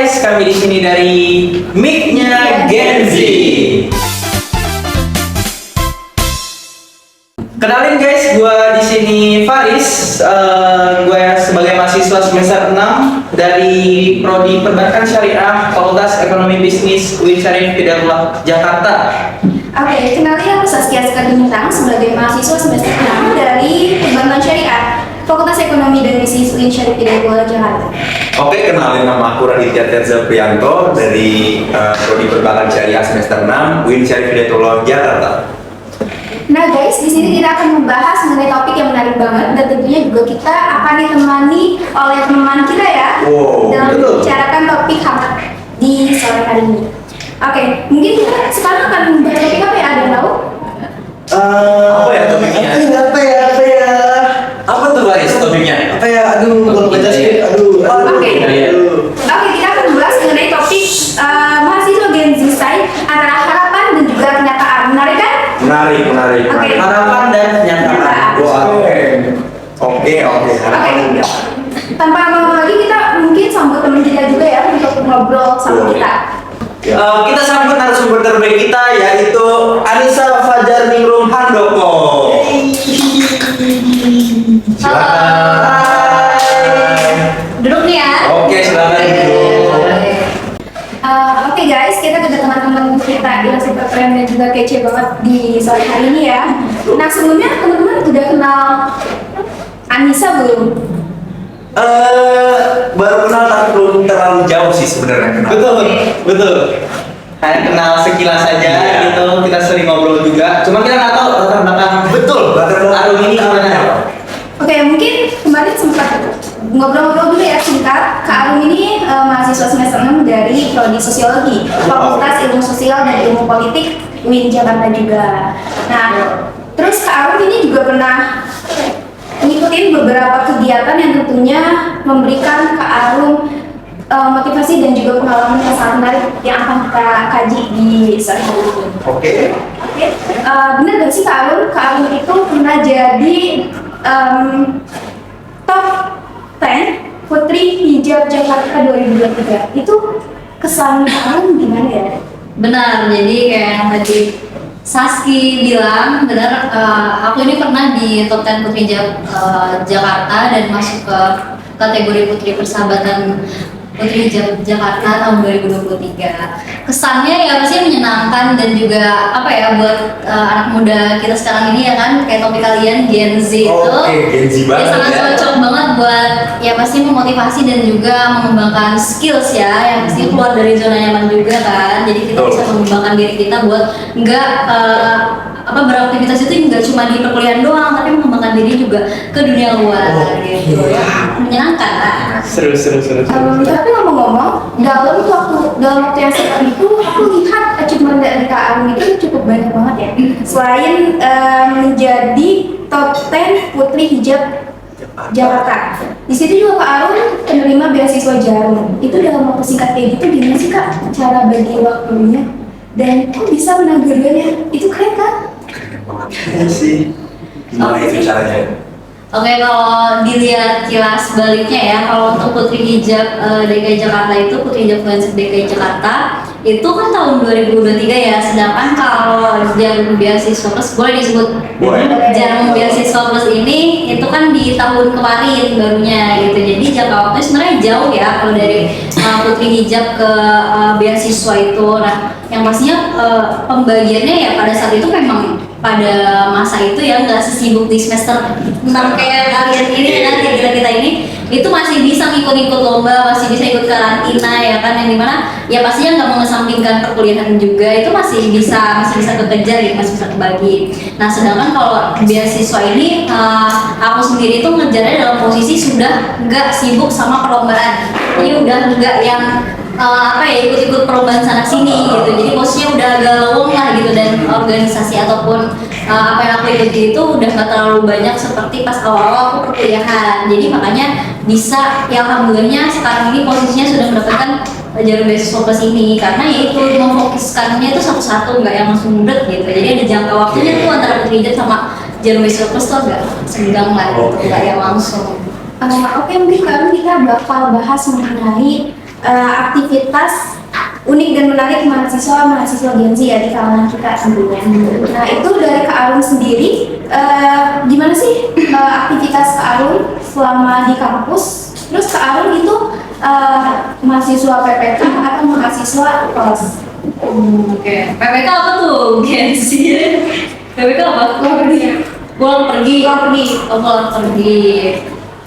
guys, kami di sini dari Mic-nya Gen Z. Kenalin guys, gua di sini Faris. Gua sebagai mahasiswa semester 6 dari Prodi Perbankan Syariah Fakultas Ekonomi Bisnis UIN Syarif Hidayatullah Jakarta. Oke, kenalin aku Saskia Sekadimutang sebagai mahasiswa semester 6 dari Perbankan Syariah Fakultas Ekonomi dan Bisnis UIN Syarif Hidayatullah Jakarta. Oke, kenalin nama aku Raditya Terza Priyanto dari Prodi Perbankan Syariah semester 6 UIN Syarif Hidayatullah Jakarta. Nah guys, di sini kita akan membahas mengenai topik yang menarik banget dan tentunya juga kita akan ditemani oleh teman kita ya dalam membicarakan topik hangat di sore hari ini. Oke, mungkin kita sekarang akan membahas topik apa ya? Ada yang tahu? Apa ya topiknya? Apa tuh guys topiknya? Apa ya? Aduh, kalau baca sih, aduh. Oke, kita akan membahas mengenai topik mahasiswa Gen Z Style antara harapan dan juga kenyataan. Menarik kan? Menarik. Oke. Harapan dan kenyataan. Oke. Harapan dan kenyataan. Tanpa lama lagi kita mungkin sambut teman kita juga ya untuk ngobrol sama kita. Kita sambut narasumber terbaik kita yaitu Anissa Fajar Ningrum Handoko. Duduk nih ya. Oke, silakan duduk. Oke guys, kita kedatangan teman kita yang super keren dan juga kece banget di sore hari ini ya. Nah sebelumnya teman-teman udah kenal Anissa belum? Baru kenal tapi belum terlalu jauh sih sebenarnya kenal. Betul. Hanya kenal sekilas saja gitu. Kita sering ngobrol juga. Cuma kita nggak tahu latar belakang Latar belakang Arum ini gimana. Oke, mungkin kemarin sempat ngobrol-ngobrol dulu ya singkat. Kak Arum ini mahasiswa semester 6 dari Prodi Sosiologi, Fakultas Ilmu Sosial dan Ilmu Politik UIN Jakarta juga. Nah, terus Kak Arum ini juga pernah ngikutin beberapa kegiatan yang tentunya memberikan Kak Arum motivasi dan juga pengalaman yang sangat menarik yang akan kita kaji di sore hari ini. Oke. Benar gak sih Kak Arum? Kak Arum itu pernah jadi top 10 Putri Hijab Jakarta 2023. Itu kesan Kak Arum gimana ya? Benar, jadi kayak yang tadi Saski bilang, benar, aku ini pernah di top 10 Putri Hijab Jakarta dan masuk ke kategori Putri Persahabatan Putri Hijab Jakarta tahun 2023. Kesannya ya pasti menyenangkan dan juga apa ya buat anak muda kita sekarang ini ya kan, kayak topik kalian Gen Z itu Gen Z banget ya sangat ya. cocok banget buat ya pasti memotivasi dan juga mengembangkan skills ya yang pasti keluar dari zona nyaman juga kan. Jadi kita bisa mengembangkan diri kita buat nggak beraktivitas itu nggak cuma di perkuliahan doang, tapi mengembangkan diri juga ke dunia luar gitu ya. Menyenangkan lah. Seru. Tapi ngomong-ngomong, dalam waktu yang singkat itu aku lihat achievement dari Kak Arum itu cukup banyak banget ya. Selain menjadi top 10 Putri Hijab Jakarta, di situ juga Kak Arum penerima beasiswa Jarum. Itu dalam waktu singkat kayak gitu gimana sih Kak cara bagi waktunya? Dan kok bisa menang dua-duanya? Itu keren kan? Iya sih. Gimana itu caranya? Oke, kalau dilihat kilas baliknya ya, kalau untuk Putri Hijab DKI Jakarta itu, Putri Hijab Influencer DKI Jakarta itu kan tahun 2023 ya, sedangkan kalau Jarum Beasiswa Plus, boleh disebut? Jarum Beasiswa Plus ini itu kan di tahun kemarin barunya gitu, jadi jangka waktunya sebenarnya jauh ya kalau dari Putri Hijab ke beasiswa itu. Nah, yang pastinya pembagiannya ya pada saat itu memang pada masa itu ya nggak sesibuk di semester 6 kayak kalian ini kan, kayak kita ini itu masih bisa ngikut-ngikut lomba, masih bisa ikut karantina ya kan, yang dimana ya pastinya nggak mengesampingkan perkuliahan juga, itu masih bisa kekejar ya, masih bisa kebagi. Nah sedangkan kalau beasiswa ini aku sendiri tuh ngejarnya dalam posisi sudah nggak sibuk sama perlombaan, jadi udah nggak yang ikut-ikut perlombaan sana sini gitu, jadi posisinya udah agak lowong lah gitu, dan organisasi ataupun apa yang aku ikuti itu udah gak terlalu banyak seperti pas awal-awal aku perkuliahan. Jadi makanya bisa ya alhamdulillahnya sekarang ini posisinya sudah mendapatkan Jarum Beasiswa Plus ini, karena ya itu memfokuskannya itu satu-satu, nggak yang langsung mudet gitu. Jadi ada jangka waktunya tuh antara Putri Hijab sama Jarum Beasiswa Plus tuh agak senggang lah gitu, nggak yang langsung. Oke, mungkin sekarang kita bakal bahas mengenai aktivitas unik dan menarik mahasiswa Gen Z ya di kalangan kita tentunya. Nah itu dari Kak Arun sendiri, gimana sih aktivitas Kak Arun selama di kampus? Terus Kak Arun itu mahasiswa PPK atau mahasiswa KOS? Oke. PPK apa tuh? Gen Z. PPK apa? Pulang pergi. Oh, pulang pergi.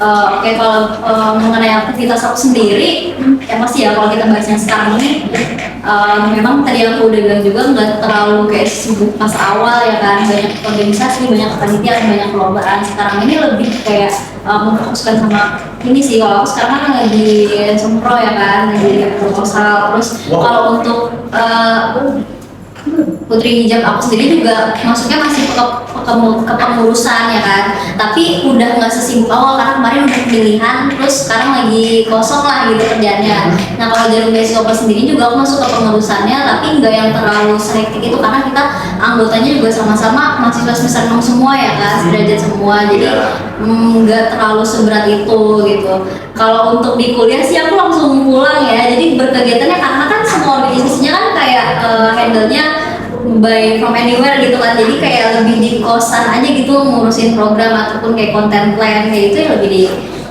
Oke, kalau mengenai aktivitas aku sendiri, ya pasti ya kalau kita bahas yang sekarang ini, memang tadi aku udah bilang juga nggak terlalu kayak sibuk pas awal ya kan, banyak organisasi, banyak kepanitiaan, banyak perlombaan. Sekarang ini lebih kayak memfokuskan sama ini sih. Kalau aku sekarang kan lagi sempro ya kan, lagi proposal. Terus kalau untuk Putri Hijab aku sendiri juga masuknya masih ke pengurusan ya kan, tapi udah nggak sesibuk awal karena kemarin udah pemilihan, terus sekarang lagi kosong lah gitu kerjaannya. Nah kalau Jarum Beasiswa sendiri juga aku masuk ke pengurusannya, tapi nggak yang terlalu selektif itu karena kita anggotanya juga sama-sama mahasiswa semester 6 semua ya kan, sederajat semua, jadi nggak terlalu seberat itu gitu. Kalau untuk di kuliah sih aku langsung pulang ya, jadi berkegiatannya karena kan semua organisasinya kan kayak handle-nya by from anywhere gitu kan, jadi kayak lebih di kosan aja gitu ngurusin program ataupun kayak content plan kayak gitu ya lebih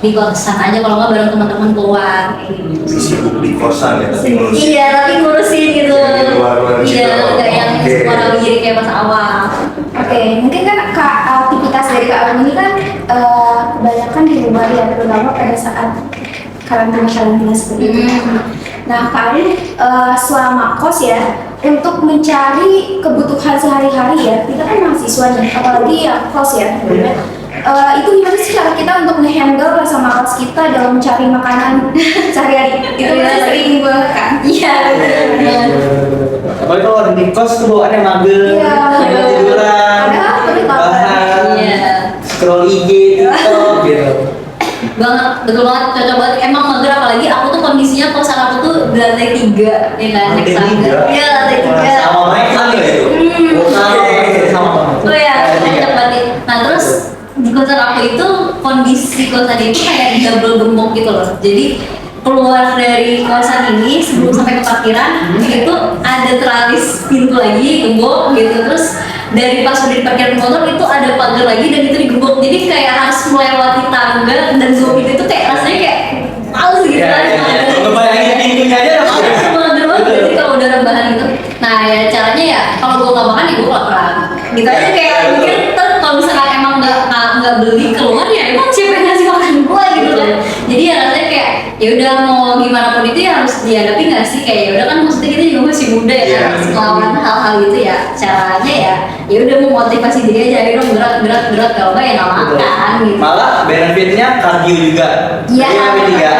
di kosan aja, kalau nggak bareng teman-teman keluar kayak gitu. Sibuk di kosan ya, tapi ngurusin. Iya, tapi ngurusin gitu. Di luar-luar gitu. Iya, nggak yang orang diri kayak pas awal. Oke, mungkin kan aktivitas dari Kak Arun ini kan kebanyakan di luar ya, terutama pada saat karantina seperti itu. Nah, Kak Arun selama kos ya, untuk mencari kebutuhan sehari-hari ya, kita kan mahasiswa nih, apalagi ya kos ya, itu gimana sih cara kita untuk nge-handle rasa malas kita dalam mencari makanan sehari-hari? Itu Iya, pasti sering banget kan? Iya. Apalagi kalau ada di kos tuh bawaannya mager, Iya. tiduran, Padahal tapi bahan, Iya. scroll IG, TikTok gitu. Banget, betul banget, cocok banget. Emang mager, apalagi aku tuh kondisinya kosan aku tuh di lantai 3 ya kan, naik Lantai tangga. 3? Iya, lantai 3. Sama main kali ya itu. Sama banget. Oh ya, cocok banget. Nah terus di kosan aku itu kondisi kosan itu kayak double gembok gitu loh. Jadi keluar dari kosan ini sebelum sampai ke parkiran itu ada teralis pintu lagi gembok gitu, terus dari pas udah di parkiran motor itu ada pagar lagi dan itu digembok, jadi kayak harus melewati tangga dan gembok itu kayak rasanya kayak males gitu Iya, kan. iya, iya. Ngebayangin pintunya aja udah males. Mager banget jadi kalau udah rebahan gitu. Nah ya caranya ya kalau gue nggak makan ya gue kelaparan gitu aja, kayak mikir ntar kalau misalkan emang nggak beli keluar ya emang siapa yang ngasih makan gue gitu kan. Jadi ya rasanya kayak ya udah mau gimana pun itu ya harus dihadapi nggak sih, kayak ya udah kan maksudnya kita juga masih muda ya kan, harus melawan hal-hal gitu ya. Caranya ya udah memotivasi diri aja, ayo dong gerak kalau nggak ya nggak makan gitu. Malah benefitnya kardio juga. Iya, Iya,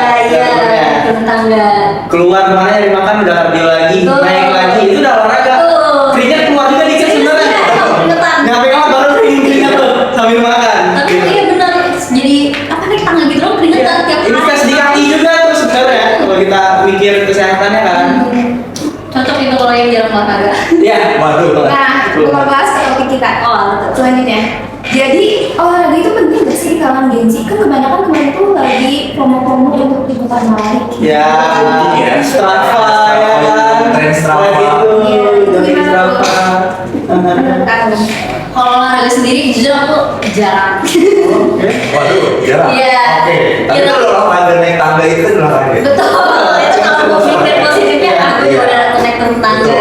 turun tangga. keluar kemana nyari makan udah kardio lagi, Betul. naik lagi, itu udah olahraga. Betul. Keringat keluar juga dikit sebenarnya. Iya, keringetan. Nyampe kamar baru keringat tuh sambil makan. Tapi iya benar, jadi apa naik tangga gitu loh keringetan tiap hari. Invest di kaki juga tuh sebenarnya kalau kita mikir kesehatannya kan. Cocok itu kalau yang jarang olahraga. Iya, Waduh. Nah, gue bahas ke topik kita. Oh, Selanjutnya, jadi olahraga itu penting gak sih di kalangan Gen Z? Kan kebanyakan kemarin tuh lagi promo-promo untuk ikutan lari. Ya, Iya. Strava ya kan. Tren Strava. Gitu. Iya, itu Dari gimana tuh? Strava. Menurut kalian? kalau olahraga sendiri jujur aku jarang. Oke. Waduh, jarang. Iya. Oke. Tapi Iya. kalau olahraga naik tangga itu olahraga. Betul, itu kalau mau pikir positifnya aku juga udah naik turun tangga.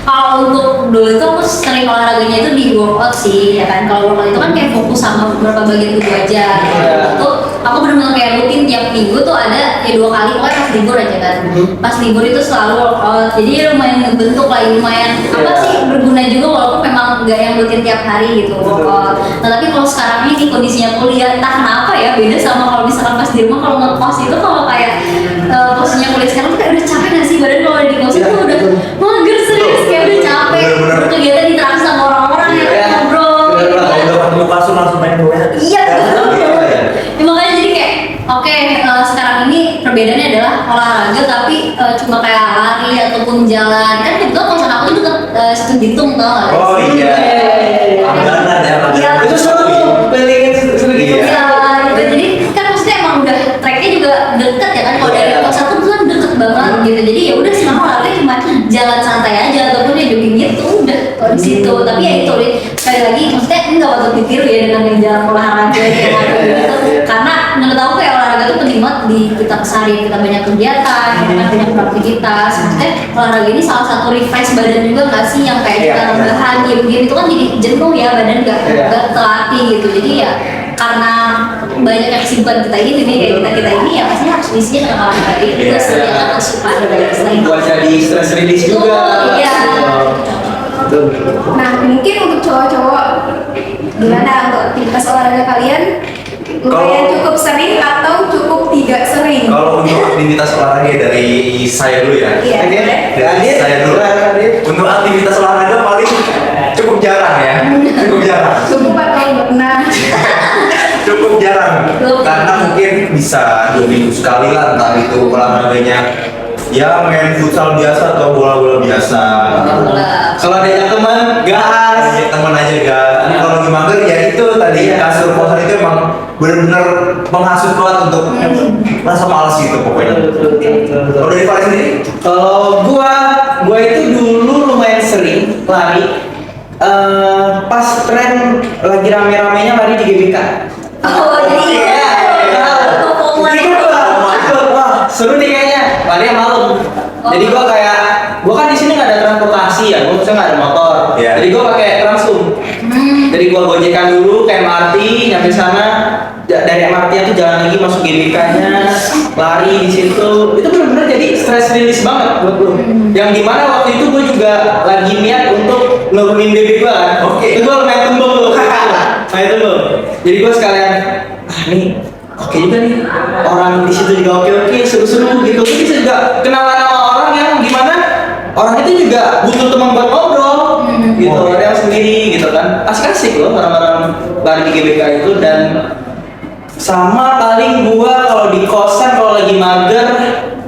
Kalau untuk dulu itu aku sering olahraganya itu di workout sih, ya kan. Kalau workout itu kan kayak fokus sama beberapa bagian tubuh aja. Itu aku benar-benar kayak rutin tiap minggu tuh ada ya 2 kali, pokoknya pas libur aja kan. Pas libur itu selalu workout, jadi ya lumayan ngebentuk lah, lumayan apa sih berguna juga walaupun memang nggak yang rutin tiap hari gitu workout. Nah tapi kalau sekarang ini kondisinya kuliah, entah kenapa ya beda sama kalau misalkan pas di rumah. Kalau ngekos itu kalau kayak posisinya kuliah sekarang tuh kayak udah capek nggak sih badan, kalau di kos itu udah mager serius, kayak udah capek. Bener-bener. Berkegiatan interaksi sama orang-orang ya, Iya. ngobrol gitu Kalau kan. udah ketemu kasur langsung main bola. Iya betul. Ya, makanya jadi kayak oke, sekarang ini perbedaannya adalah olahraga tapi cuma kayak lari ataupun jalan. Kan kebetulan kosan aku itu deket situ Bitung, tau nggak? Oh iya. Langganan ya, langganan. Iya. Itu seru tuh, kelilingin sedikit. Iya. Iya, gitu. Jadi kan maksudnya emang udah treknya juga deket ya kan. Kalau dari kosan tuh kan deket banget gitu. Jadi ya udah sekarang olahraga cuma jalan santai aja ataupun ya jogging gitu udah kalau di situ. Tapi ya itu sekali lagi maksudnya nggak patut ditiru ya dengan yang jalan olahraga kayak gitu. Karena menurut aku kayak olahraga itu penting banget di kita keseharian, kita banyak kegiatan, kita kan banyak beraktivitas. Maksudnya olahraga ini salah satu refresh badan juga nggak sih, yang kayak kita rebahan game itu kan jadi jenuh ya, badan nggak terlatih gitu. Jadi ya karena banyak kesibukan kita ini nih kayak kita ini ya pasti harus diisinya dengan olahraga itu setiap harus suka ada banyak selain Buat jadi stress release juga. iya. Betul. Nah, mungkin untuk cowok-cowok gimana untuk aktivitas olahraga kalian? Lumayan cukup sering atau cukup tidak sering? Kalau untuk aktivitas olahraga dari saya dulu ya. Iya. Oke, Dari saya dulu. Adit. Untuk aktivitas olahraga paling cukup jarang ya. Cukup jarang. Cukup atau nggak pernah? Cukup jarang. Karena mungkin bisa 2 minggu sekali lah, entah itu olahraganya ya main futsal biasa atau bola-bola biasa. Kalau ada teman, gas. Banyak teman aja gak. Kalau lagi mager ya itu tadi kasur kosan itu emang benar-benar menghasut banget untuk rasa malas gitu pokoknya. Kalau dari Faris sendiri? Kalau gua itu dulu lumayan sering lari. Pas tren lagi rame-ramenya lari di GBK. Oh jadi Iya. itu Wah, seru nih kayaknya. Lari malam. Jadi gua kan di sini nggak ada transportasi ya, gua nggak ada motor. Iya. Jadi gua pakai Transum. Jadi gua gojekan dulu ke MRT, nyampe sana dari MRT itu jalan lagi masuk GBK-nya, lari di situ. Itu benar-benar jadi stress release banget buat gua. Yang dimana waktu itu gua juga lagi niat untuk nurunin BB gua kan. Oke. Itu gua lumayan tembem tuh. Nah itu tuh. Jadi gua sekalian nih oke juga nih, orang di situ juga oke seru-seru gitu. Terus bisa juga kenalan sama orang yang gimana orang itu juga butuh teman buat ngobrol gitu. Ada yang sendiri gitu kan, asik-asik loh orang-orang lari di GBK itu. Dan sama paling gua kalau di kosan kalau lagi mager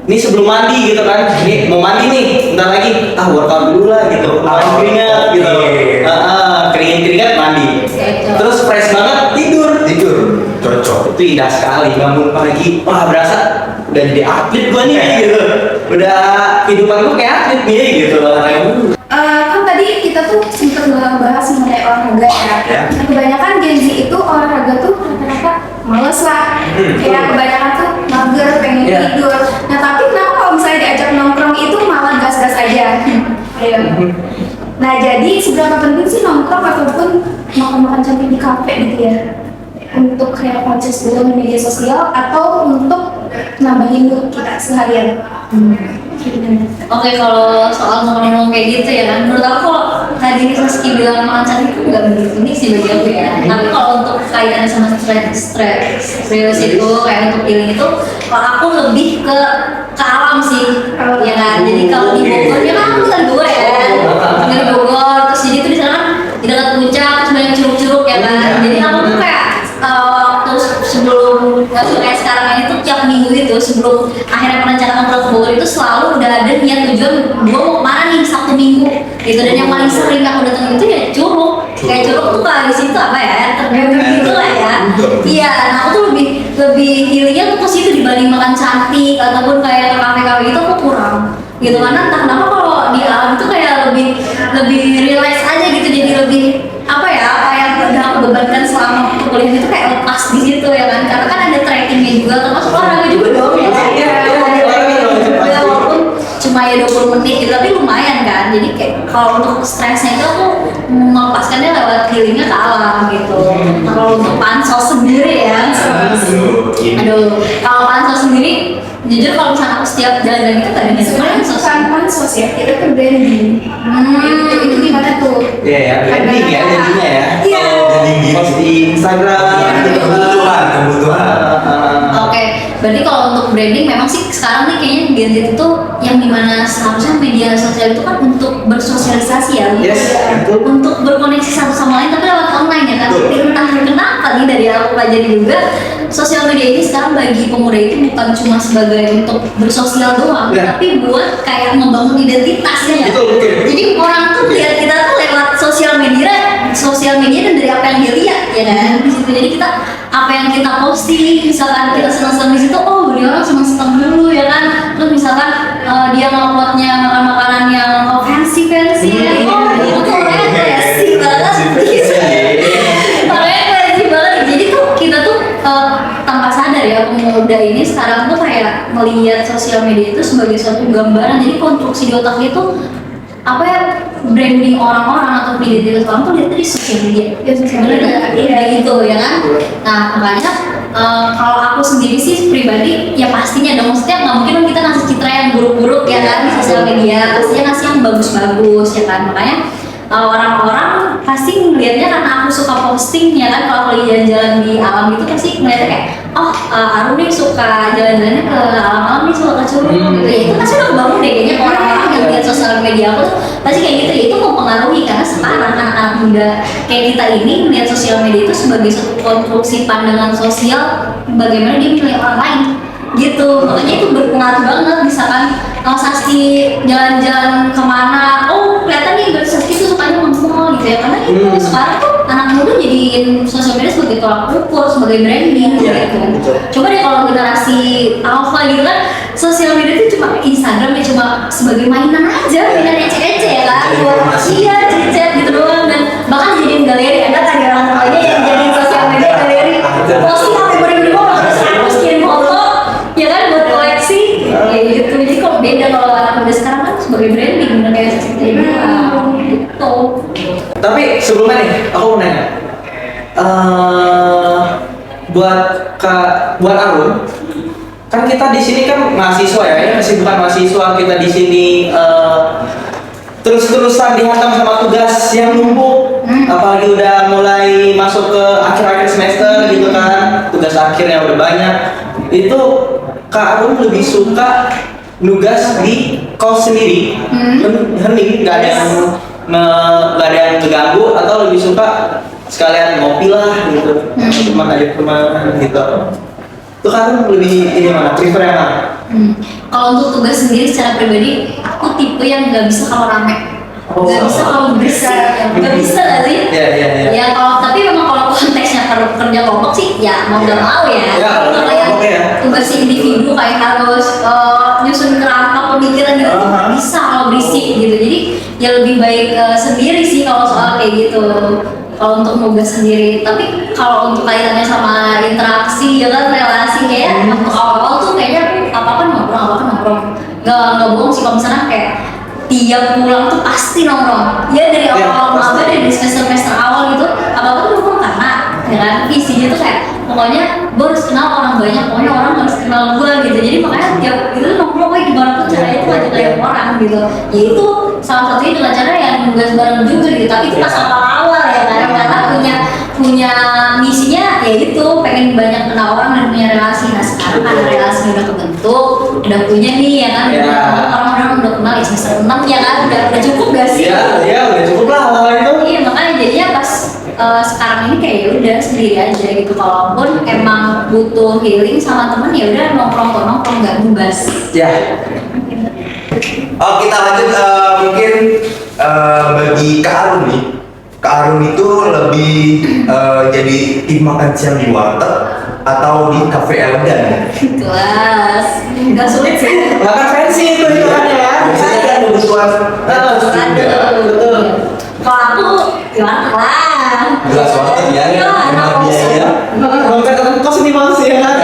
nih sebelum mandi gitu kan, nih mau mandi nih bentar lagi workout dulu lah gitu, main keringat gitu. Keringat mandi, terus fresh banget tidur. Cocok. Itu indah sekali, bangun pagi, wah berasa udah jadi atlet gua nih gitu. Udah kehidupan gua kayak atlet nih gitu. Kan tadi kita tuh sempat bahas mengenai olahraga ya. Nah, kebanyakan Gen Z itu olahraga tuh rata-rata males lah. Kayak kebanyakan tuh mager, pengen tidur. Nah tapi kenapa kalau misalnya diajak nongkrong itu malah gas-gas aja? Ayo. Nah jadi seberapa penting sih nongkrong ataupun makan-makan cantik di kafe gitu ya? Untuk kayak konses dulu di media sosial atau untuk nambahin mood kita seharian? Oke, kalau soal ngomong-ngomong kayak gitu ya kan, menurut aku kalau tadi Rizky bilang makan cantik itu nggak begitu unik sih bagi aku ya. Tapi kalau untuk kaitannya sama stres itu kayak untuk healing itu, kalau aku lebih ke alam sih, ya kan. Jadi kalau di Bogor ya kan aku kan dua ya, tinggal di Bogor, terus jadi tuh di sana di dekat puncak, terus banyak curug-curug ya kan. Jadi aku tuh kayak waktu sebelum kayak sekarang ini tuh tiap minggu itu sebelum akhirnya merencanakan pulang ke Bogor itu selalu udah ada niat tujuan gua mau kemana nih Sabtu Minggu gitu. Dan yang paling sering aku datang itu ya curug. Kayak curug tuh kalau di situ apa ya tergantung gitu lah ya. Iya, nah aku tuh lebih healingnya tuh ke situ dibanding makan cantik ataupun kayak ke kafe-kafe itu aku kurang gitu. Karena entah kenapa kalau di alam itu kayak lebih relax aja gitu, jadi lebih apa yang udah aku bebankan selama kuliah itu kayak lepas di situ ya kan. Karena kan ada trekkingnya juga, termasuk olahraga juga dong ya. Iya, walaupun cuma ya 20 menit gitu, tapi lumayan kan. Jadi kayak kalau untuk stresnya itu aku melepaskannya lewat healingnya ke alam gitu. Nah, kalau untuk pansos sendiri ya, kalau pansos sendiri jujur kalau misalnya aku setiap jalan-jalan itu kadang Sebenarnya bukan pansos ya, kita tuh branding. Itu gimana tuh? Iya ya, branding ya jadinya ya. Iya. Post di Instagram. Kebutuhan. Oke, berarti kalau untuk branding memang sih sekarang nih kayaknya Gen Z itu yang dimana seharusnya media sosial itu kan untuk bersosialisasi ya, Yes, betul. untuk berkoneksi satu sama lain tapi lewat online ya kan. Betul. Entah kenapa nih dari aku pelajari juga sosial media ini sekarang bagi pemuda itu bukan cuma sebagai untuk bersosial doang, Ya. tapi buat kayak membangun identitasnya ya. Betul. Jadi orang tuh lihat kita tuh lewat sosial media dan dari apa yang dia lihat ya kan di situ. Jadi kita apa yang kita posting, misalkan kita senang-senang di situ, oh dia orang senang-senang dulu ya kan. Terus misalkan dia nguploadnya makanan yang fancy ya, oh itu tuh orangnya fancy banget. Orangnya fancy banget. Jadi tuh kita tuh tanpa sadar ya pemuda ini sekarang tuh kayak melihat sosial media itu sebagai suatu gambaran. Jadi konstruksi di otaknya tuh apa ya, branding orang-orang atau identitas orang tuh lihat dari sosial media. Ya sebenarnya kayak gitu ya kan. Nah makanya kalau aku sendiri sih pribadi ya pastinya dong, maksudnya nggak mungkin kita ngasih citra yang buruk-buruk ya kan di sosial media, pastinya ngasih yang bagus-bagus ya kan. Makanya orang-orang pasti ngelihatnya karena aku suka posting ya kan. Kalau aku lagi jalan-jalan di alam itu pasti ngeliatnya kayak oh Arum nih suka jalan-jalannya ke alam-alam nih, suka ke curug gitu ya. Itu pasti udah kebangun deh kayaknya orang-orang yang lihat sosial media aku tuh pasti kayak gitu ya. Itu mempengaruhi karena sekarang anak-anak muda kayak kita ini melihat sosial media itu sebagai suatu konstruksi pandangan sosial bagaimana dia menilai orang lain gitu. Makanya itu berpengaruh banget. Misalkan Saski jalan-jalan kemana, oh kelihatan nih Saski tuh sukanya nge-mall gitu ya, karena itu sekarang tuh anak muda jadiin sosial media sebagai tolak ukur, sebagai branding gitu. Coba deh kalau generasi alpha gitu kan, sosial media itu cuma Instagram ya cuma sebagai mainan aja, mainan ece-ece ya kan, iya chat gitu doang. Dan bahkan jadiin galeri, ada kan orang tuanya yang jadiin sosial media galeri, posting sampai beribu-ribu, terus kirim foto ya kan buat koleksi kayak gitu. Jadi kok beda kalau anak muda sekarang kan sebagai branding bener kayak seperti ini gitu. Tapi sebelumnya nih, aku mau nanya, buat Arum, kan kita di sini kan mahasiswa ya, ini kesibukan mahasiswa kita di sini terus-terusan dihantam sama tugas yang numpuk, apalagi udah mulai masuk ke akhir-akhir semester gitu kan, tugas akhirnya udah banyak. Itu Kak Arum lebih suka nugas di kos sendiri, hening, nggak ada yang terganggu, atau lebih suka sekalian ngopi lah gitu, teman aja teman gitu. Tuh kan lebih ini mana, prefer yang mana? Kalau untuk tugas sendiri secara pribadi, aku tipe yang nggak bisa kalau rame. Nggak bisa kalau bersih, nggak bisa nggak sih? Iya. Ya kalau tapi memang kalau konteksnya kerja kelompok sih, ya mau nggak mau ya. Kalau kayak tugas individu kayak harus nyusun kerangka pemikiran gitu, bisa kalau berisik gitu. Jadi ya lebih baik sendiri sih kalau soal kayak gitu. Kalau untuk nugas sendiri, tapi kalau untuk kaitannya sama interaksi ya kan, relasi kayak untuk awal-awal tuh kayaknya apa-apa nongkrong. Nggak bohong sih kalau misalnya kayak tiap pulang tuh pasti nongkrong ya, dari awal maba dari semester awal gitu apa-apa tuh nongkrong karena ya kan isinya tuh kayak pokoknya gue harus kenal orang banyak, pokoknya orang harus kenal gue gitu. Jadi makanya tiap itu nongkrong kayak gimana pun caranya tuh ngajak banyak orang gitu ya. Itu salah satunya dengan cara yang nugas bareng juga gitu, tapi itu pas awal-awal ya kan, karena punya misinya ya itu pengen banyak kenal orang dan punya relasi. Nah sekarang karena relasi udah kebentuk, udah punya nih ya kan, orang-orang udah kenal ya semester 6 ya kan, udah cukup gak sih? Iya udah cukup lah hal itu. Iya makanya jadinya pas sekarang ini kayak ya udah sendiri aja gitu. Kalaupun emang butuh healing sama temen ya udah nongkrong nggak nugas. Ya. Oh kita lanjut, mungkin bagi Kak Arum nih, Kak Arum itu lebih jadi tim makan siang di warteg atau di cafe elegan? Kelas nggak sulit sih. Makan fancy itu kan ya. Biasanya kan kebutuhan Betul. Kalau aku ya warteg lah. Jelas warteg ya, hemat biaya. Makan kos ini mas ya kan.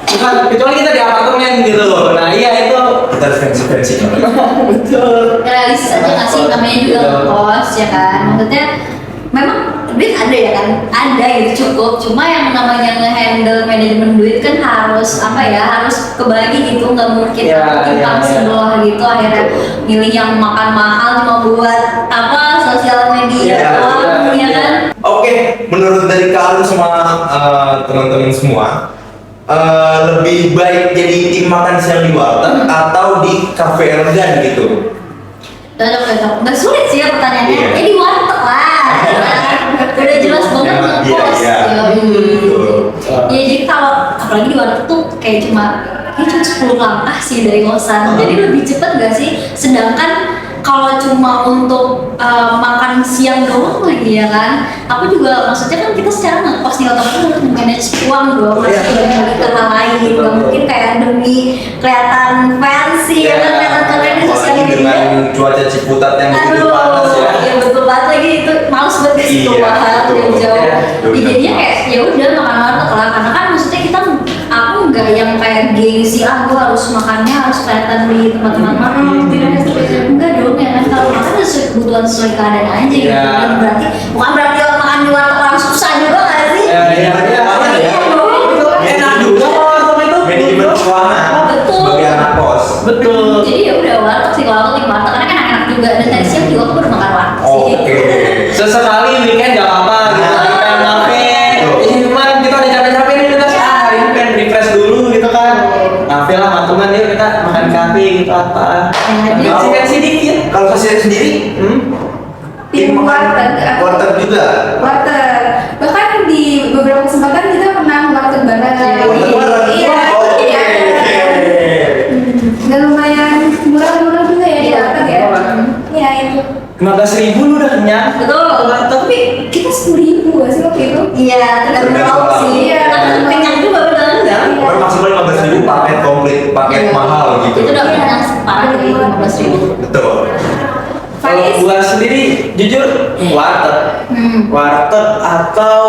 Bukan, kecuali kita di apartemen gitu. Nah iya itu. Kita harus fancy. Betul. Realistis aja nggak sih, namanya juga kos ya kan. Maksudnya memang duit ada ya kan, ada gitu cukup. Cuma yang namanya nge-handle manajemen duit kan harus apa ya, harus kebagi gitu. Nggak mungkin timpang sebelah gitu. Akhirnya milih yang makan mahal cuma buat apa sosial media doang ya kan. Oke, menurut dari Kak Arum sama teman-teman semua, lebih baik jadi tim makan siang di warteg atau di cafe elegan gitu? Cocok. Nggak sulit sih ya pertanyaannya. Iya. Jadi warteg lah. Udah jelas banget ngekos. Iya. Ya jadi kalau apalagi di warteg tuh kayak cuma 10 langkah sih dari kosan. Jadi lebih cepet gak sih? Sedangkan kalau cuma untuk makan siang doang lagi ya kan, aku juga maksudnya kan kita secara ngekos nih otomatis harus manage uang dong, harus bagi ke hal lain, nggak mungkin kayak demi kelihatan fancy ya kan, kelihatan keren di sosial apalagi media. dengan cuaca Ciputat yang begitu panas ya. Iya betul banget lagi itu males banget ke situ Iya, banget betul. yang jauh. Iya, Ya, jadinya kayak ya udah makan warteg lah, karena kan maksudnya kita aku nggak yang kayak gengsi gue harus makannya harus kelihatan di tempat-tempat makan tidak enggak dong ya kan, kalau makan sesuai kebutuhan sesuai keadaan aja gitu Iya. kan, berarti bukan berarti orang makan di warteg orang susah juga nggak sih? Iya, iya, iya. Iya dong. Enak juga kalau warteg itu. Manajemen keuangan Betul. sebagai anak kos. Betul. Jadi ya udah warteg sih, kalau aku tim warteg karena kan enak-enak juga, dan tadi siang juga aku baru makan warteg sih. Oke. Sesekali weekend gak apa-apa gitu, kita pengen ngafe. Ini cuman kita udah capek-capek nih, kita hari ini pengen refresh dulu gitu kan. Ngafe lah sama teman, yuk kita makan kafe gitu apa. Gengsi-gengsi dikit. Kalau Fasya sendiri, Tim warteg. warteg juga. Warteg. Bahkan di beberapa kesempatan kita pernah warteg bareng. Warteg bareng. Iya. Oke. Iya. Dan lumayan murah-murah juga ya di Iya. warteg ya. Iya itu. 15.000 lu udah kenyang. Betul. Tapi kita 10.000 gak sih waktu itu? Iya, tergantung Tergantung lauk sih. Iya. Tapi kenyang juga beneran enggak? Iya. Kan maksimal 15.000 paket komplit, paket Iya. mahal gitu. Itu udah kenyang separah dari 15.000. Betul. Kalau Faiz? gua sendiri jujur warteg. Warteg atau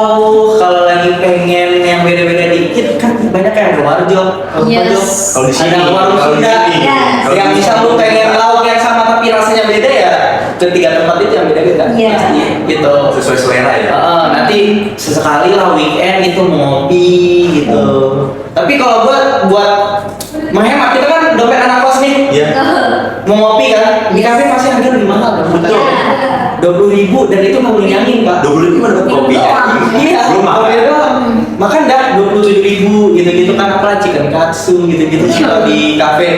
kalau lagi pengen yang beda-beda dikit kan banyak yang Warjo. Yes. Kalau di sini, ada warung kalau di Sunda. sini, Yes. kalau Yang di bisa sini. lu pengen lauk yang sama tapi rasanya beda ya. Ketiga tempat itu yang beda-beda. Iya. Pastinya, gitu. Sesuai selera ya. Nanti sesekali lah weekend itu ngopi gitu. Tapi kalau buat menghemat, kita kan dompet anak kos nih. Iya. Mau ngopi kan di kafe pasti harga lebih mahal kan. Betul. 20.000 dan itu nggak boleh nyangin pak. 20.000 mana dapat kopi ya? Iya, Belum makan. kopi doang. Makan dah 27.000 gitu-gitu kan, apa chicken katsu gitu-gitu kalau di kafe.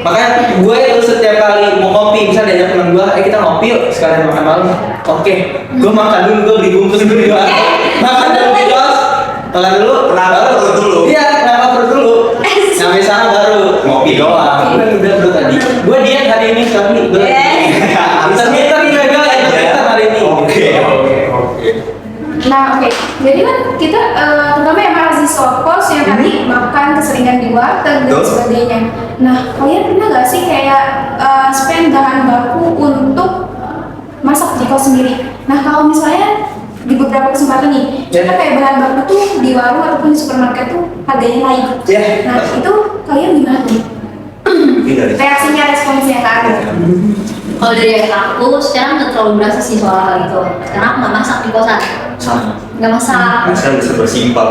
Makanya gue itu setiap kali mau kopi, bisa diajak teman gue, kita ngopi yuk sekalian makan malam. Oke, gue makan dulu, gue beli bungkus dulu ya. Makan dulu di kos, makan dulu, Kenapa perut dulu? Iya, kenapa perut dulu? Sampai sana baru ngopi doang. Udah bro tadi. Gue diet hari ini tapi gue. Kita gagal ya hari ini. Oke. Nah, oke. Jadi kan kita terutama yang mahasiswa kos yang tadi makan keseringan di warteg dan Betul. sebagainya. Nah, kalian pernah gak sih kayak spend bahan baku untuk masak di kos sendiri? Nah, kalau misalnya di beberapa kesempatan nih, kita kayak bahan baku tuh di warung ataupun di supermarket tuh harganya naik. Ya. Nah, itu kalian gimana tuh? Ini dari Reaksinya, responsnya ke ada? Kalau dari aku sekarang nggak terlalu berasa sih soal hal itu, karena aku nggak masak di kosan, sama. nggak masak. Nah, sekarang bisa bersimpel.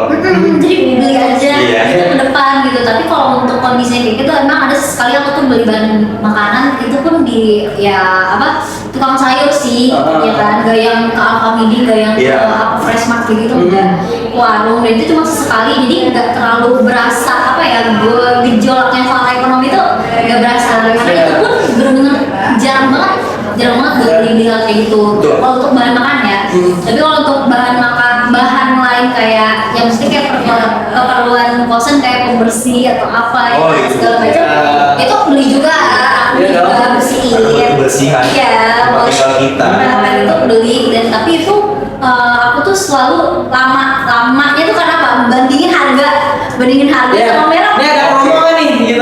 Jadi beli aja Iya. itu ke depan gitu. Tapi kalau untuk kondisi kayak gitu emang ada sekali aku tuh beli bahan makanan itu pun di ya apa tukang sayur sih, ya kan, gak yang ke Alfamidi, gak yang ke Iya. apa Fresh Mart gitu, enggak, warung, dan itu cuma sesekali, jadi nggak terlalu berasa apa ya gejolaknya soal ekonomi itu nggak berasa, karena itu pun benar-benar jarang banget buat beli hal kayak gitu. Betul. Kalau untuk bahan makan ya, tapi kalau untuk bahan lain kayak yang mesti kayak keperluan kosan kayak pembersih atau apa ya Oh, itu. segala macam, Ya. itu aku beli juga, aku Iya juga dong. bersihin. Ada kebersihan Iya, tempat tinggal kita. beberapa itu beli, dan tapi itu aku tuh selalu lamanya tuh karena apa? Bandingin harga Ya. sama merah. Ini ada promo kan nih gitu.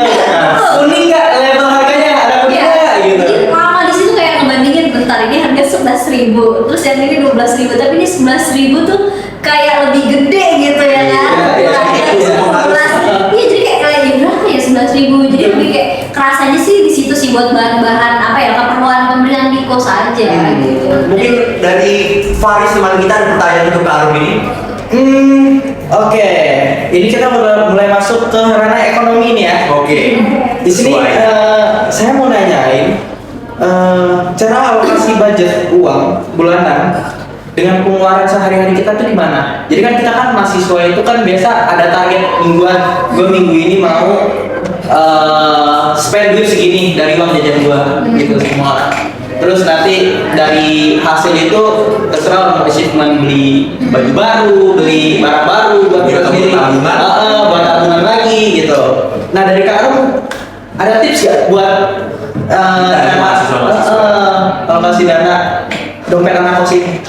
Kuning nggak level harganya? Ada kuning Iya. nggak gitu? Jadi lama di situ kayak ngebandingin, bentar ini harga 11.000, terus yang ini 12.000, tapi ini 11.000 tuh kayak lebih gede gitu ya kan? Iya, Harga iya. 11. Iya, jadi kayak ya berapa ya 11.000, jadi lebih kayak kerasanya sih di situ sih buat bahan-bahan apa ya, keperluan pembelian di kos aja gitu. Mungkin dari Faris teman kita ada pertanyaan untuk Kak Arum ini. Oke. Ini kita mulai masuk ke ranah ekonomi nih ya. Oke. Di sini Sesuai. saya mau nanyain cara alokasi budget uang bulanan dengan pengeluaran sehari-hari kita tuh di mana? Jadi kan kita kan mahasiswa itu kan biasa ada target mingguan. Gue minggu ini mau spend duit segini dari uang jajan gue gitu semua. Terus nanti dari hasil itu terserah mau achievement beli baju baru, beli barang baru buat kita Buat sendiri. tabungan. Buat tabungan lagi gitu. Nah dari Kak Arum ada tips gak buat Dari mahasiswa-mahasiswa. alokasi dana dompet anak kos ini.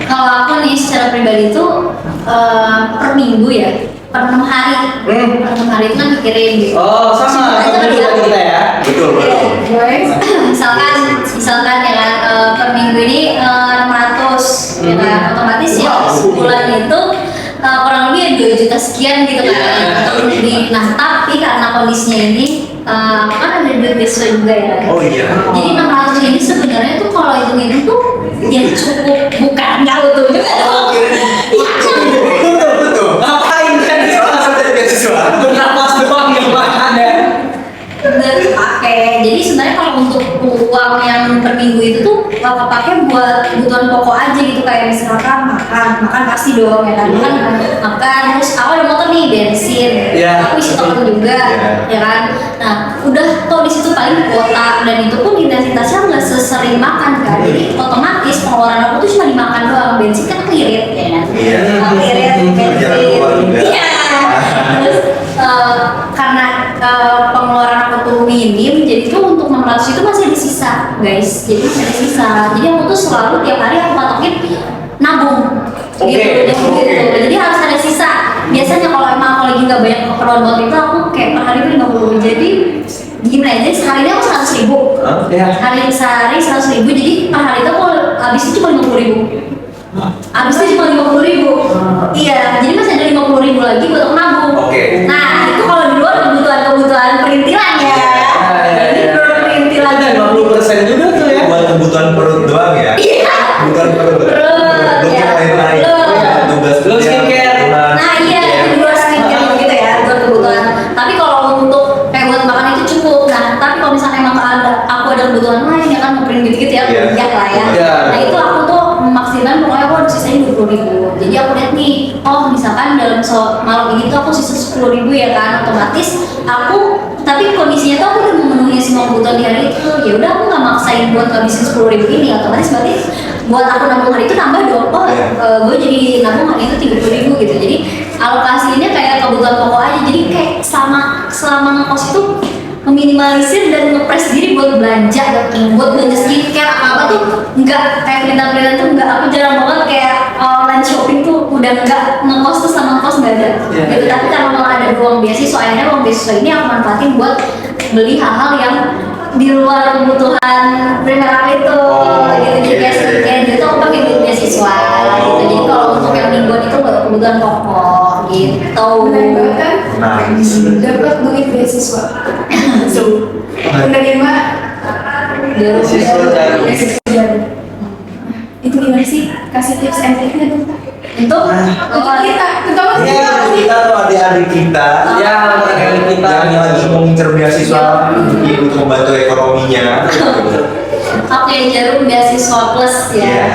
Kalau aku nih secara pribadi tuh per minggu ya, per 6 hari. Per 6 hari itu kan dikirim gitu. Oh, sama Itu kan juga kita ya. Betul, betul. Guys, misalkan ya kan per minggu ini 600 ya kan, otomatis ya sebulan itu kurang lebih ya 2 juta sekian gitu kan. Nah tapi karena kondisinya ini kan ada duit beasiswa juga ya. Oh iya. Jadi 600 ini sebenarnya tuh kalau hitung-hitung tuh ya cukup, bukan nggak utuh juga dong. Betul, betul. Ngapain kan? Salah satu dari beasiswa. Bernapas doang yang ada. Udah kepake. Jadi sebenarnya kalau untuk uang yang per minggu itu tuh gak kepake buat kebutuhan pokok aja gitu, kayak misalkan makan pasti dong ya kan, makan terus aku ada motor nih bensin, Iya. aku isi toko juga, ya kan. Nah udah tau di situ paling kuota, dan itu pun intensitasnya nggak sesering makan kan, jadi otomatis pengeluaran aku tuh cuma dimakan doang. Bensin kan aku irit ya kan, Iya. aku irit Jalan keluar bensin, juga. iya. Terus karena pengeluaran aku tuh minim, jadi tuh untuk 600 itu masih ada sisa guys, jadi masih ada sisa. Jadi aku tuh selalu tiap hari aku patokin nabung Oke, gitu, oke. jadi harus ada sisa. Biasanya kalau emang aku lagi nggak banyak keperluan buat itu, aku kayak per hari itu 50. Jadi gimana ya, jadi sehari ini aku 100.000, Ya. sehari 100.000, jadi per hari itu aku habis itu cuma 50.000. Habis itu cuma 50.000. Iya, jadi masih ada 50.000 lagi buat aku nabung. Oke. Nah, itu kalau di luar kebutuhan perintilan ya. Jadi perintilan Ada 50% juga tuh ya. Buat kebutuhan perut doang ya. Iya. Bukan perut. Belum Iya. yang lain-lain. Belum. Ya, tugas Belum kuliah, skincare. bulan. Nah iya, itu di luar skincare gitu ya, buat kebutuhan. Tapi kalau untuk kayak buat makan itu cukup. Nah, tapi kalau misalnya emang aku ada kebutuhan lain ya kan, mau print gitu-gitu ya, Iya. kuliah lah ya. Iya. Nah itu aku tuh memaksimalkan, pokoknya aku harus sisain 20.000. Jadi aku lihat nih, oh misalkan dalam malam ini tuh aku sisa 10.000 ya kan, otomatis aku, tapi kondisinya tuh aku udah memenuhi semua kebutuhan di hari itu. Ya udah aku nggak maksain buat ngabisin 10.000 ini, otomatis berarti buat aku nabung hari itu nambah dong. Oh, Iya. gue jadi nabung hari itu 30.000 gitu. Jadi alokasinya kayak kebutuhan pokok aja. Jadi kayak selama ngekos itu meminimalisir dan ngepres diri buat belanja, buat belanja skincare apa tuh enggak, kayak perintilan tuh enggak. Aku jarang banget kayak online shopping tuh udah enggak, ngekos tuh sama ngekos enggak ada. Iya. Gitu. Tapi karena malah ada uang beasiswa, akhirnya uang beasiswa ini aku manfaatin buat beli hal-hal yang di luar kebutuhan primer aku itu, gitu. Jadi kayak skincare gitu aku pakai duit beasiswa gitu. Jadi kalau untuk yang mingguan itu nggak kebutuhan pokok gitu. menarik banget kan? Nice. Dapat duit beasiswa. Penerima Beasiswa jarum. jarum. Itu gimana sih? Kasih tips and triknya dong. Untuk Untuk kita, terutama Ya, kita tuh adik-adik kita Ya, adik-adik kita. yang lagi mengincar beasiswa untuk membantu ekonominya. Oke, Jarum beasiswa plus ya. Iya.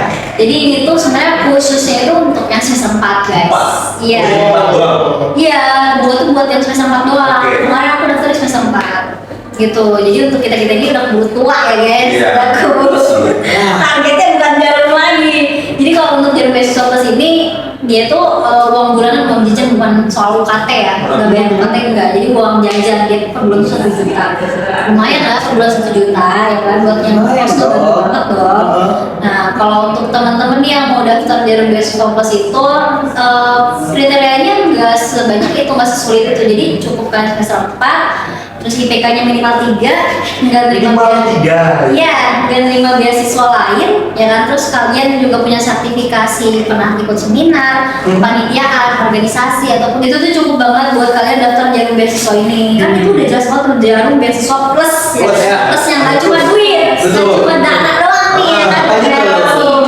Jadi ini tuh sebenarnya khususnya itu untuk yang semester 4 guys. Empat? Iya. Empat doang? Iya, buat yang semester 4 doang. Oke. Kemarin aku daftar di semester 4 gitu. Jadi untuk kita ini udah keburu tua ya guys. Iya. Udah keburu. Targetnya bukan Jarum lagi. Jadi kalau untuk Jarum beasiswa plus ini dia tuh uang bulanan, uang jajan, bukan soal UKT ya, udah bayar UKT enggak, jadi uang jajan dia per bulan 1 juta, lumayan lah per bulan 1 juta ya kan, buat yang kos tuh bantu banget dong. Nah kalau untuk teman-teman yang mau daftar Jarum beasiswa plus itu kriterianya nggak sebanyak itu, nggak sesulit itu, jadi cukup kan semester 4 terus IPK-nya minimal 3, nggak terima Minimal 3. Iya, dan 5 beasiswa lain, ya kan. Terus kalian juga punya sertifikasi pernah ikut seminar, panitiaan, organisasi, ataupun itu tuh cukup banget buat kalian daftar Jarum beasiswa ini. Kan itu udah jelas banget tuh, Jarum beasiswa plus, ya. Plus, ya. Plus yang nggak cuma duit, nggak Betul. cuma dana doang nih, ya kan. Apa aja tuh?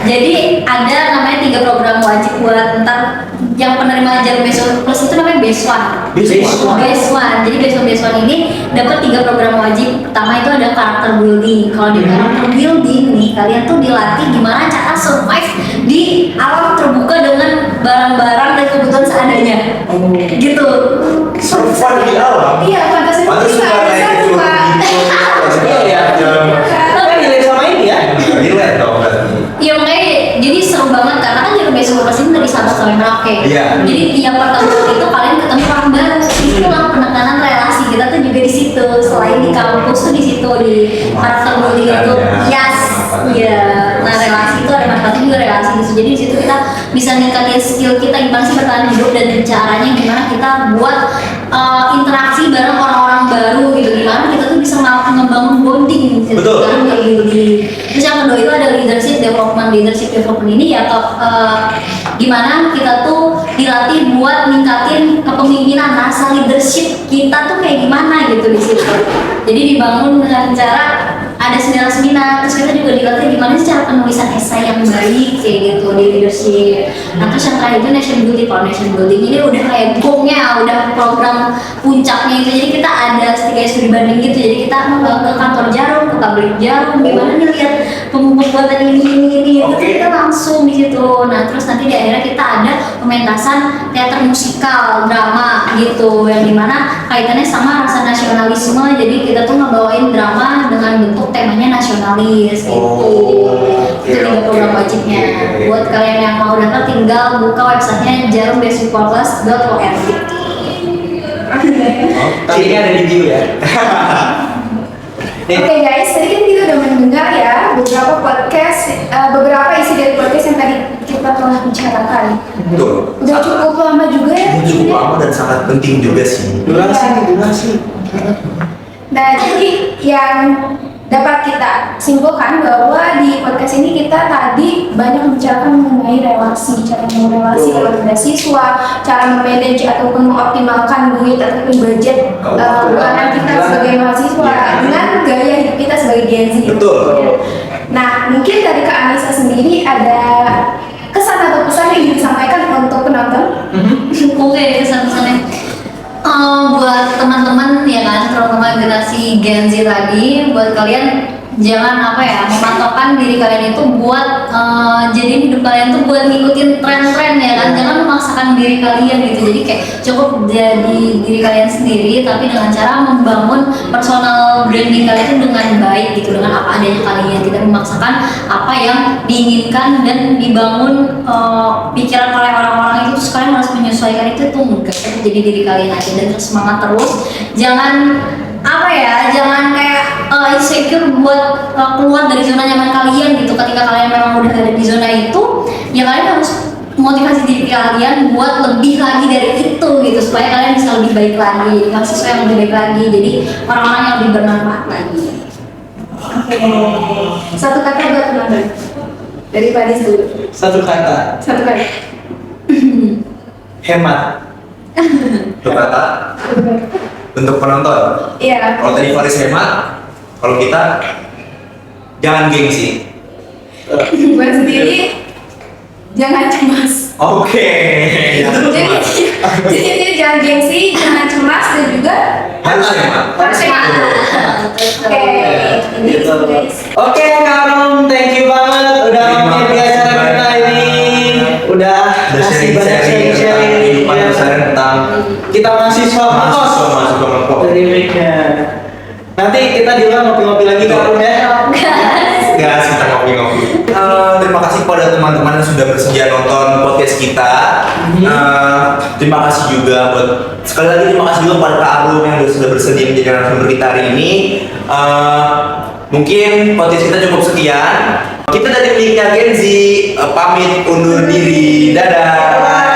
Jadi ada namanya 3 program wajib buat ntar yang penerima Jarum beasiswa plus itu namanya Beaswan. Beaswan. Jadi Beaswan ini dapat 3 program wajib. Pertama itu ada karakter building. Kalau di karakter building nih, kalian tuh dilatih gimana cara survive di alam terbuka dengan barang-barang dan kebutuhan seadanya. Gitu. Survive di alam. Iya, fantasi Pantes kita suka naik ke suka. Iya. Kan relate sama ini ya. Relate dong berarti. Iya makanya jadi seru banget karena kan Jarum beasiswa plus ini dari Sabang sampai Merauke. Iya. Jadi tiap pertemuan itu kalian ketemu orang baru. Itulah penekanan relasi kita tuh juga di situ. Selain di kampus tuh di situ di karakter bullying itu. Yes, iya. Nah relasi itu ada manfaatnya juga relasi gitu. Jadi di situ kita bisa ningkatin skill kita gimana sih bertahan hidup dan caranya gimana kita buat interaksi bareng orang-orang baru gitu. Gimana kita tuh bisa ngebangun bonding gitu. Betul. Kan kayak gitu. Terus yang kedua itu ada leadership development ini ya gimana kita tuh dilatih buat ningkatin kepemimpinan, rasa leadership kita tuh kayak gimana gitu di situ. Jadi dibangun dengan cara ada seminar-seminar, terus kita juga dilatih gimana sih cara penulisan esai yang baik kayak gitu di leadership. Nah terus yang terakhir itu nation building. Kalau nation building ini udah kayak gongnya, udah program puncaknya itu. Jadi kita ada studi banding gitu. Jadi kita ke kantor Jarum, ke pabrik Jarum, gimana nih lihat pembuatan ini itu kita langsung di situ. Nah terus nanti di akhirnya kita ada pementasan teater musikal, drama gitu, yang dimana kaitannya sama rasa nasionalisme. Jadi kita tuh ngebawain drama dengan bentuk temanya nasionalis gitu. Itu juga program wajibnya. Buat kalian yang mau daftar tinggal buka websitenya jarumbeasiswaplas.org. Ini ada di bio ya. Oke guys, tadi kan kita udah mendengar ya beberapa podcast, beberapa isi dari podcast yang tadi kita telah bicarakan. Betul. Udah cukup lama juga ya. Ini cukup lama dan sangat penting juga sih. Durasi. Nah, jadi yang dapat kita simpulkan bahwa di podcast ini kita tadi banyak membicarakan mengenai relasi, cara membangun relasi antar beasiswa, cara memanage ataupun mengoptimalkan duit ataupun budget bulanan kita sebagai mahasiswa dengan gaya hidup kita sebagai Gen Z. Betul. Nah, mungkin dari Kak Anissa sendiri ada kesan atau pesan yang ingin disampaikan untuk penonton? Oke, kesan-kesannya buat teman-teman ya kan, terutama generasi Gen Z tadi, buat kalian jangan mematokkan diri kalian itu buat jadi hidup kalian tuh buat ngikutin tren-tren ya kan, jangan memaksakan diri kalian gitu. Jadi kayak cukup jadi diri kalian sendiri, tapi dengan cara membangun personal branding kalian itu dengan baik gitu, dengan apa adanya kalian, tidak memaksakan apa yang diinginkan dan dibangun pikiran oleh orang-orang itu. Terus kalian harus menyesuaikan itu tuh enggak, jadi diri kalian aja dan terus semangat terus. Jangan jangan kayak insecure buat keluar dari zona nyaman kalian gitu. Ketika kalian memang udah ada di zona itu, ya kalian harus motivasi diri kalian buat lebih lagi dari itu gitu, supaya kalian bisa lebih baik lagi, mahasiswa yang lebih baik lagi, jadi orang-orang yang lebih bermanfaat lagi. Oke, satu kata buat penonton dari Padis dulu. Satu kata. Hemat. Itu kata untuk penonton. Iya. Kalau tadi Faris hemat, kalau kita jangan gengsi. Buat sendiri jangan cemas. Oke. Jadi ini jangan gengsi, jangan cemas dan juga Harus hemat. harus sehat. Oke, ini Gitu. guys. Oke, Kak Rom, thank you banget udah Terima mampir di kasih acara kita banyak. ini. Udah kasih banyak sharing-sharing kehidupan keseharian tentang kita mahasiswa mahasiswa Mangkok. dari Meknya. Nanti kita di luar ngopi-ngopi lagi Kak Rom ya. Gas, kita ngopi-ngopi. Terima kasih kepada teman-teman yang sudah bersedia nonton podcast kita. Terima kasih juga buat sekali lagi terima kasih juga kepada Kak Arum yang sudah bersedia menjadi narasumber kita hari ini. Mungkin podcast kita cukup sekian. Kita dari miliknya Gen Z pamit undur diri. Dadah.